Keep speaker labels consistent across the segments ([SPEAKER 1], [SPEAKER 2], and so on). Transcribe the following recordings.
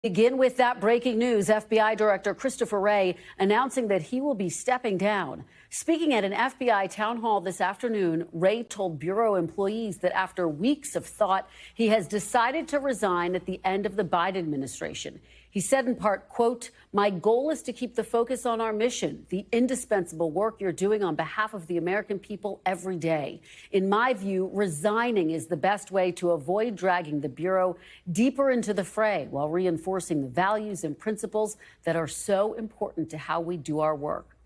[SPEAKER 1] Begin with that breaking news. FBI Director Christopher Wray announcing that he will be stepping down. Speaking at an FBI town hall this afternoon, Wray told Bureau employees that after weeks of thought, he has decided to resign at the end of the Biden administration. He said in part, quote, "My goal is to keep the focus on our mission, the indispensable work you're doing on behalf of the American people every day. In my view, resigning is the best way to avoid dragging the Bureau deeper into the fray while reinforcing the values and principles that are so important to how we do our work."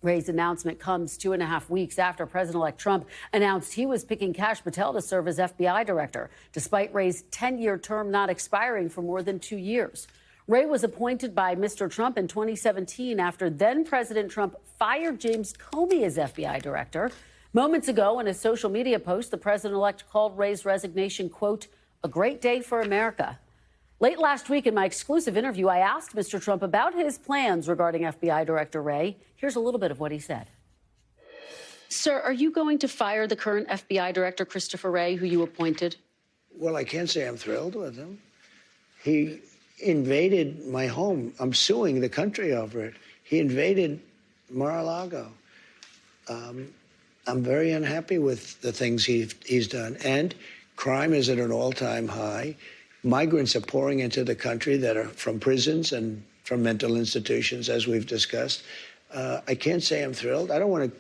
[SPEAKER 1] Wray's announcement comes 2.5 weeks after President-elect Trump announced he was picking Kash Patel to serve as FBI director, despite Wray's 10-year term not expiring for more than 2 years. Wray was appointed by Mr. Trump in 2017 after then-President Trump fired James Comey as FBI director. Moments ago, in a social media post, the president-elect called Wray's resignation, quote, "a great day for America." Late last week in my exclusive interview, I asked Mr. Trump about his plans regarding FBI Director Wray. Here's a little bit of what he said. Sir, are you going to fire the current FBI Director Christopher Wray, who you appointed?
[SPEAKER 2] Well, I can't say I'm thrilled with him. He invaded my home. I'm suing the country over it. He invaded Mar-a-Lago. I'm very unhappy with the things he's done. And crime is at an all-time high. Migrants are pouring into the country that are from prisons and from mental institutions, as we've discussed. I can't say I'm thrilled. I don't want to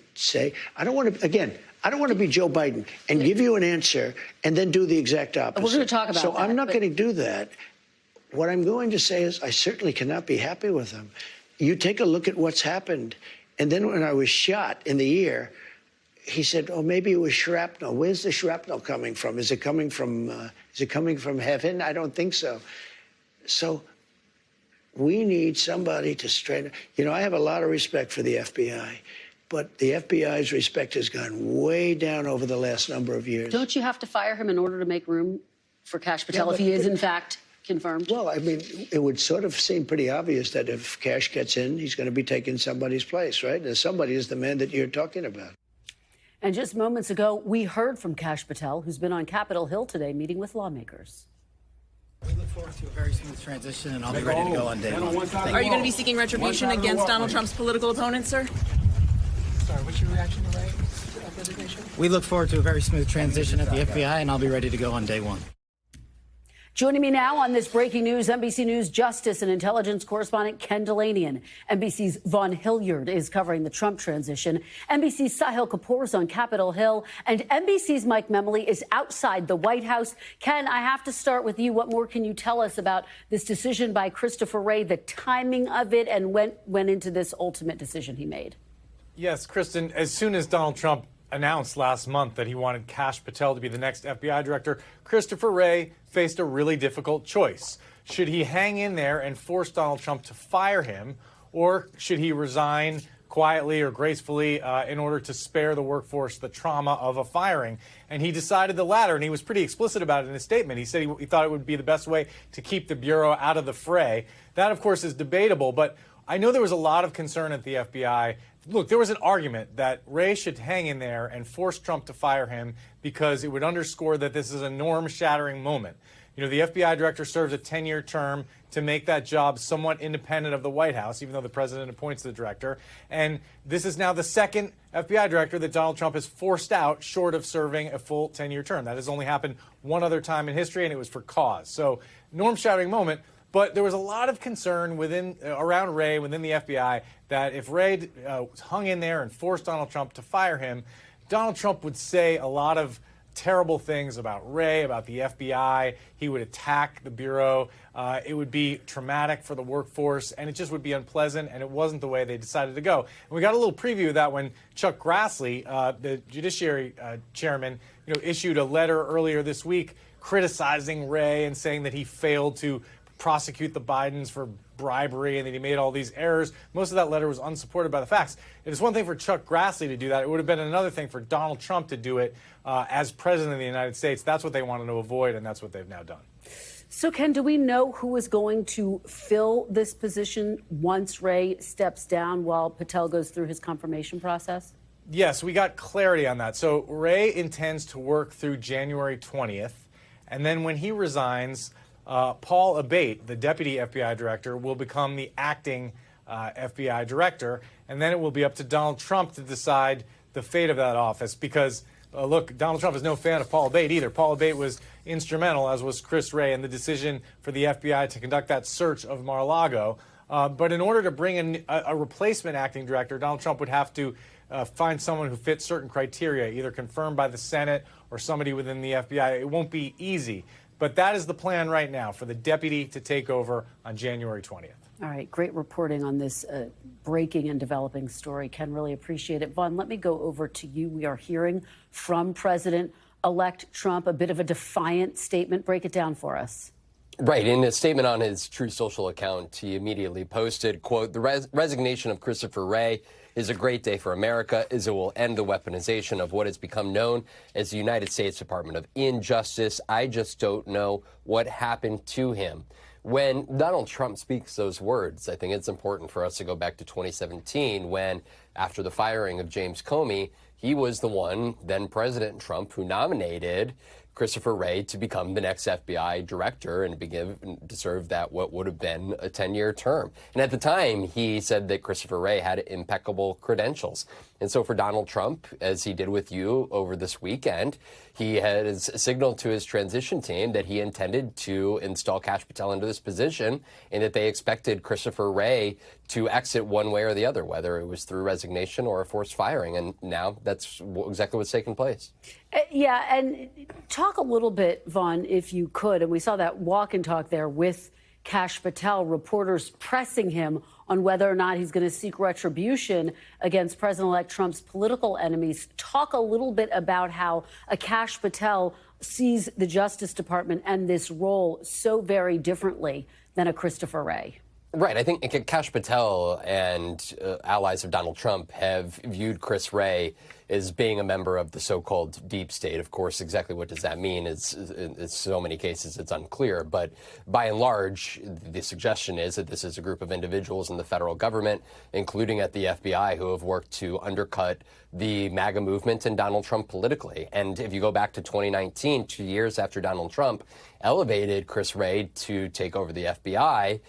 [SPEAKER 2] be Joe Biden and give you an answer and then do the exact opposite.
[SPEAKER 1] We're going to talk about
[SPEAKER 2] that.
[SPEAKER 1] So
[SPEAKER 2] I'm not going to do that. What I'm going to say is I certainly cannot be happy with him. You take a look at what's happened. And then when I was shot in the ear, he said, "Oh, maybe it was shrapnel." Where's the shrapnel coming from? Is it coming from heaven? I don't think so. So we need somebody to straighten. You know, I have a lot of respect for the FBI, but the FBI's respect has gone way down over the last number of years.
[SPEAKER 1] Don't you have to fire him in order to make room for Kash Patel if he is, in fact, confirmed?
[SPEAKER 2] Well, I mean, it would sort of seem pretty obvious that if Kash gets in, he's going to be taking somebody's place, right? And somebody is the man that you're talking about.
[SPEAKER 1] And just moments ago, we heard from Kash Patel, who's been on Capitol Hill today meeting with lawmakers.
[SPEAKER 3] We look forward to a very smooth transition, and I'll be ready to go on day one.
[SPEAKER 4] Are you going to be seeking retribution against Donald Trump's political opponent, sir?
[SPEAKER 3] Sorry, what's your reaction to Wray's resignation? We look forward to a very smooth transition at the FBI, and I'll be ready to go on day one.
[SPEAKER 1] Joining me now on this breaking news, NBC News Justice and Intelligence correspondent Ken Dilanian. NBC's Vaughn Hillyard is covering the Trump transition. NBC's Sahil Kapur is on Capitol Hill. And NBC's Mike Memoli is outside the White House. Ken, I have to start with you. What more can you tell us about this decision by Christopher Wray, the timing of it, and when went into this ultimate decision he made?
[SPEAKER 5] Yes, Kristen, as soon as Donald Trump announced last month that he wanted Kash Patel to be the next FBI director, Christopher Wray faced a really difficult choice. Should he hang in there and force Donald Trump to fire him, or should he resign quietly or gracefully in order to spare the workforce the trauma of a firing? And he decided the latter, and he was pretty explicit about it in his statement. He said he thought it would be the best way to keep the Bureau out of the fray. That, of course, is debatable, but I know there was a lot of concern at the FBI. Look, there was an argument that Wray should hang in there and force Trump to fire him because it would underscore that this is a norm-shattering moment. You know, the FBI director serves a 10-year term to make that job somewhat independent of the White House, even though the president appoints the director. And this is now the second FBI director that Donald Trump has forced out short of serving a full 10-year term. That has only happened one other time in history, and it was for cause. So, norm-shattering moment. But there was a lot of concern around Wray within the FBI that if Wray hung in there and forced Donald Trump to fire him, Donald Trump would say a lot of terrible things about Wray, about the FBI. He would attack the Bureau. It would be traumatic for the workforce, and it just would be unpleasant, and it wasn't the way they decided to go. And we got a little preview of that when Chuck Grassley, the Judiciary Chairman, issued a letter earlier this week criticizing Wray and saying that he failed to prosecute the Bidens for bribery and that he made all these errors. Most of that letter was unsupported by the facts. It is one thing for Chuck Grassley to do that. It would have been another thing for Donald Trump to do it as president of the United States. That's what they wanted to avoid, and that's what they've now done.
[SPEAKER 1] So, Ken, do we know who is going to fill this position once Wray steps down while Patel goes through his confirmation process?
[SPEAKER 5] Yes, we got clarity on that. So Wray intends to work through January 20th, and then when he resigns, Paul Abate, the deputy FBI director, will become the acting FBI director, and then it will be up to Donald Trump to decide the fate of that office. Because, look, Donald Trump is no fan of Paul Abate either. Paul Abate was instrumental, as was Chris Wray, in the decision for the FBI to conduct that search of Mar-a-Lago. But in order to bring in a replacement acting director, Donald Trump would have to find someone who fits certain criteria, either confirmed by the Senate or somebody within the FBI. It won't be easy. But that is the plan right now, for the deputy to take over on January 20th.
[SPEAKER 1] All right, great reporting on this breaking and developing story. Ken, really appreciate it. Vaughn, let me go over to you. We are hearing from President-elect Trump a bit of a defiant statement. Break it down for us.
[SPEAKER 6] Right. In a statement on his Truth Social account, he immediately posted, quote, "The resignation of Christopher Wray is a great day for America, as it will end the weaponization of what has become known as the United States Department of Injustice. I just don't know what happened to him." When Donald Trump speaks those words, I think it's important for us to go back to 2017 when, after the firing of James Comey, he was the one, then President Trump, who nominated Christopher Wray to become the next FBI director and to serve that what would have been a 10-year term. And at the time, he said that Christopher Wray had impeccable credentials. And so for Donald Trump, as he did with you over this weekend, he has signaled to his transition team that he intended to install Kash Patel into this position and that they expected Christopher Wray to exit one way or the other, whether it was through resignation or a forced firing. And now that's exactly what's taken place.
[SPEAKER 1] Yeah, and talk a little bit, Vaughn, if you could. And we saw that walk and talk there with Kash Patel, reporters pressing him on whether or not he's going to seek retribution against President-elect Trump's political enemies. Talk a little bit about how a Kash Patel sees the Justice Department and this role so very differently than a Christopher Wray.
[SPEAKER 6] Right. I think Kash Patel and allies of Donald Trump have viewed Chris Wray as being a member of the so-called deep state. Of course, exactly what does that mean is in so many cases it's unclear. But by and large, the suggestion is that this is a group of individuals in the federal government, including at the FBI, who have worked to undercut the MAGA movement and Donald Trump politically. And if you go back to 2019, 2 years after Donald Trump elevated Chris Wray to take over the FBI,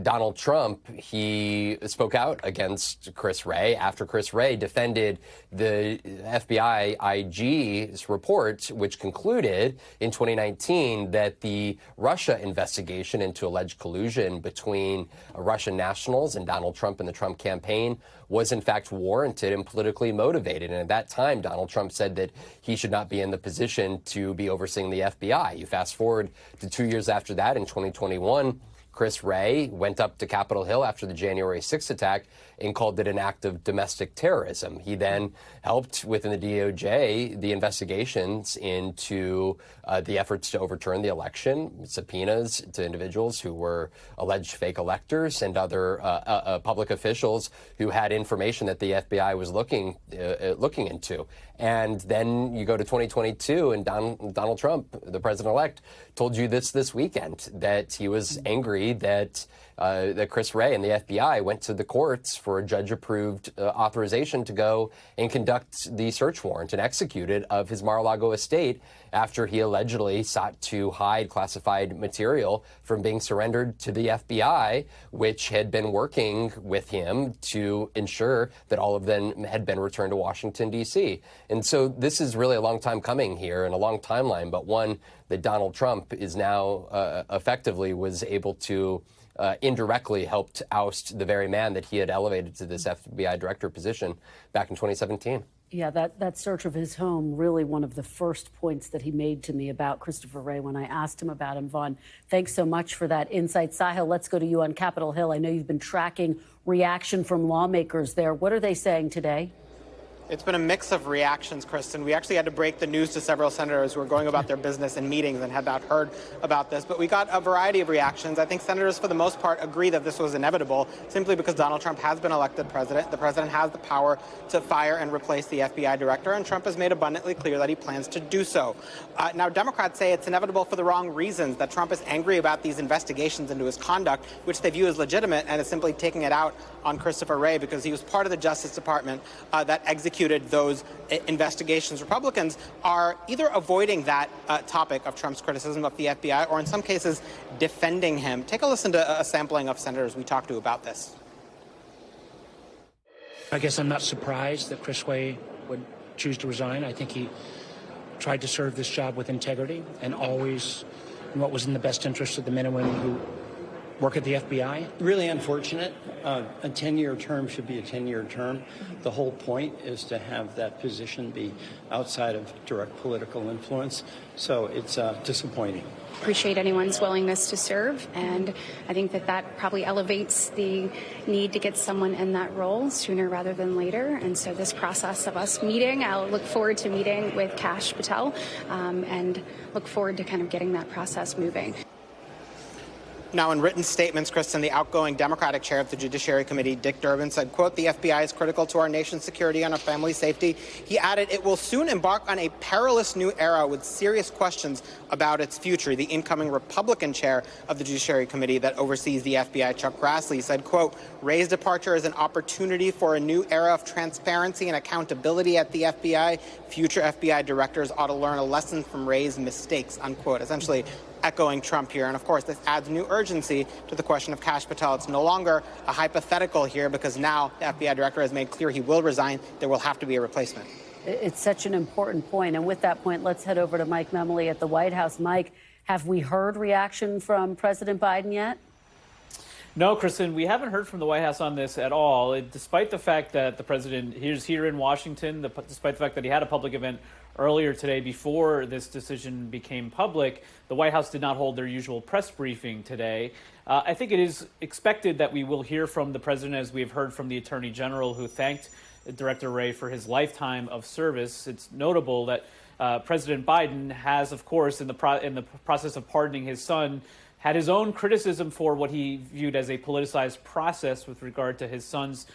[SPEAKER 6] Donald Trump, he spoke out against Chris Wray after Chris Wray defended the FBI IG's report, which concluded in 2019 that the Russia investigation into alleged collusion between Russian nationals and Donald Trump and the Trump campaign was in fact warranted and politically motivated. And at that time, Donald Trump said that he should not be in the position to be overseeing the FBI. You fast forward to 2 years after that, in 2021, Chris Wray went up to Capitol Hill after the January 6th attack and called it an act of domestic terrorism. He then helped within the DOJ the investigations into the efforts to overturn the election, subpoenas to individuals who were alleged fake electors and other public officials who had information that the FBI was looking into. And then you go to 2022, and Donald Trump, the president-elect, told you this weekend that he was angry that Chris Wray and the FBI went to the courts for a judge-approved authorization to go and conduct the search warrant and execute it of his Mar-a-Lago estate after he allegedly sought to hide classified material from being surrendered to the FBI, which had been working with him to ensure that all of them had been returned to Washington, D.C. And so this is really a long time coming here and a long timeline, but one that Donald Trump is now effectively was able to indirectly helped oust the very man that he had elevated to this FBI director position back in 2017.
[SPEAKER 1] Yeah, that search of his home, really one of the first points that he made to me about Christopher Wray when I asked him about him. Vaughn, thanks so much for that insight. Sahil, let's go to you on Capitol Hill. I know you've been tracking reaction from lawmakers there. What are they saying today?
[SPEAKER 7] It's been a mix of reactions, Kristen. We actually had to break the news to several senators who were going about their business in meetings and had not heard about this. But we got a variety of reactions. I think senators, for the most part, agree that this was inevitable simply because Donald Trump has been elected president. The president has the power to fire and replace the FBI director, and Trump has made abundantly clear that he plans to do so. Now, Democrats say it's inevitable for the wrong reasons, that Trump is angry about these investigations into his conduct, which they view as legitimate, and is simply taking it out on Christopher Wray because he was part of the Justice Department that executed executed those investigations. Republicans are either avoiding that topic of Trump's criticism of the FBI or in some cases defending him. Take a listen to a sampling of senators we talked to about this.
[SPEAKER 8] I guess I'm not surprised that Chris Wray would choose to resign. I think he tried to serve this job with integrity and always in what was in the best interest of the men and women who work at the FBI.
[SPEAKER 9] Really unfortunate. A 10-year term should be a 10-year term. The whole point is to have that position be outside of direct political influence. So it's disappointing.
[SPEAKER 10] Appreciate anyone's willingness to serve, and I think that probably elevates the need to get someone in that role sooner rather than later. And so this process of us meeting, I'll look forward to meeting with Kash Patel and look forward to kind of getting that process moving.
[SPEAKER 7] Now, in written statements, Kristen, the outgoing Democratic chair of the Judiciary Committee, Dick Durbin, said, quote, "The FBI is critical to our nation's security and our family's safety." He added, "It will soon embark on a perilous new era with serious questions about its future." The incoming Republican chair of the Judiciary Committee that oversees the FBI, Chuck Grassley, said, quote, "Wray's departure is an opportunity for a new era of transparency and accountability at the FBI. Future FBI directors ought to learn a lesson from Wray's mistakes," unquote. Essentially echoing Trump here. And of course, this adds new urgency to the question of Kash Patel. It's no longer a hypothetical here because now the FBI director has made clear he will resign. There will have to be a replacement.
[SPEAKER 1] It's such an important point. And with that point, let's head over to Mike Memoli at the White House. Mike, have we heard reaction from President Biden yet?
[SPEAKER 11] No, Kristen, we haven't heard from the White House on this at all, despite the fact that the president is here in Washington, despite the fact that he had a public event earlier today before this decision became public. The White House did not hold their usual press briefing today. I think it is expected that we will hear from the president, as we have heard from the Attorney General, who thanked Director Wray for his lifetime of service. It's notable that President Biden has, of course, in the process of pardoning his son, had his own criticism for what he viewed as a politicized process with regard to his son's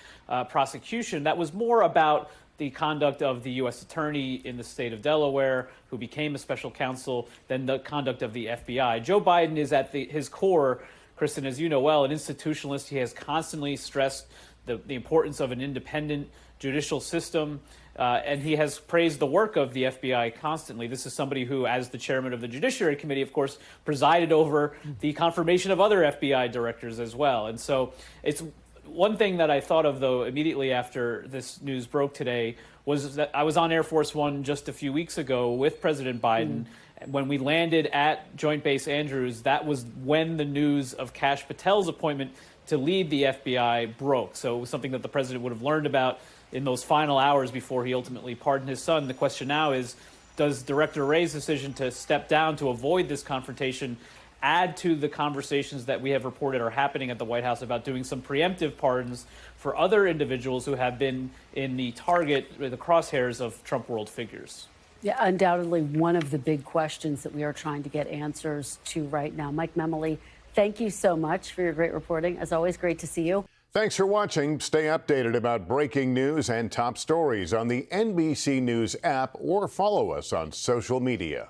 [SPEAKER 11] prosecution. That was more about the conduct of the U.S. attorney in the state of Delaware, who became a special counsel, than the conduct of the FBI. Joe Biden is at his core, Kristen, as you know well, an institutionalist. He has constantly stressed the importance of an independent judicial system, and he has praised the work of the FBI constantly. This is somebody who, as the chairman of the Judiciary Committee, of course, presided over the confirmation of other FBI directors as well. And so it's one thing that I thought of, though, immediately after this news broke today was that I was on Air Force One just a few weeks ago with President Biden. When we landed at Joint Base Andrews, that was when the news of Kash Patel's appointment to lead the FBI broke. So it was something that the president would have learned about in those final hours before he ultimately pardoned his son. The question now is, does Director Wray's decision to step down to avoid this confrontation add to the conversations that we have reported are happening at the White House about doing some preemptive pardons for other individuals who have been in the crosshairs of Trump world figures?
[SPEAKER 1] Yeah, undoubtedly one of the big questions that we are trying to get answers to right now. Mike Memoli, thank you so much for your great reporting. As always, great to see you.
[SPEAKER 12] Thanks for watching. Stay updated about breaking news and top stories on the NBC News app or follow us on social media.